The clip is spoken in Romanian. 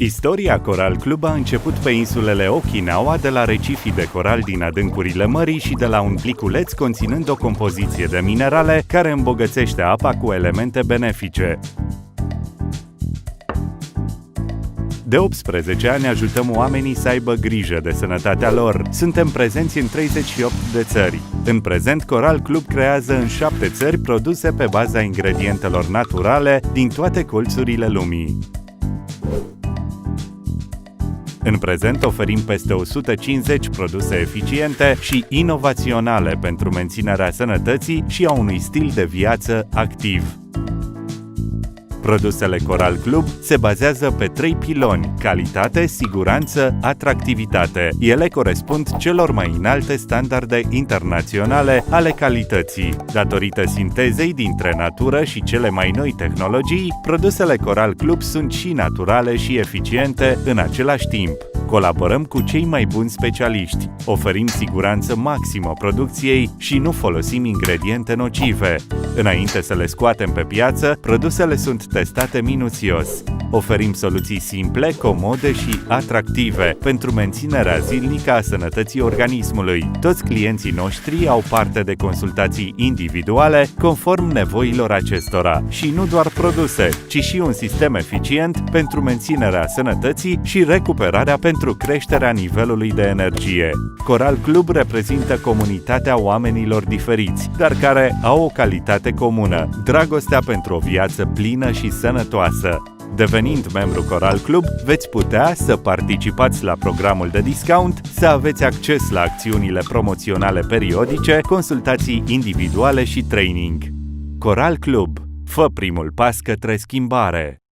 Istoria Coral Club a început pe insulele Okinawa de la recifii de coral din adâncurile mării și de la un pliculeț conținând o compoziție de minerale care îmbogățește apa cu elemente benefice. De 18 ani ajutăm oamenii să aibă grijă de sănătatea lor. Suntem prezenți în 38 de țări. În prezent, Coral Club creează în 7 țări produse pe baza ingredientelor naturale din toate colțurile lumii. În prezent oferim peste 150 produse eficiente și inovaționale pentru menținerea sănătății și a unui stil de viață activ. Produsele Coral Club se bazează pe 3 piloni: calitate, siguranță, atractivitate. Ele corespund celor mai înalte standarde internaționale ale calității. Datorită sintezei dintre natură și cele mai noi tehnologii, produsele Coral Club sunt și naturale și eficiente în același timp. Colaborăm cu cei mai buni specialiști, oferim siguranță maximă producției și nu folosim ingrediente nocive. Înainte să le scoatem pe piață, produsele sunt testate minuțios. Oferim soluții simple, comode și atractive pentru menținerea zilnică a sănătății organismului. Toți clienții noștri au parte de consultații individuale conform nevoilor acestora și nu doar produse, ci și un sistem eficient pentru menținerea sănătății și recuperarea pentru creșterea nivelului de energie. Coral Club reprezintă comunitatea oamenilor diferiți, dar care au o calitate comună: dragostea pentru o viață plină și sănătoasă. Devenind membru Coral Club, veți putea să participați la programul de discount, să aveți acces la acțiunile promoționale periodice, consultații individuale și training. Coral Club. Fă primul pas către schimbare!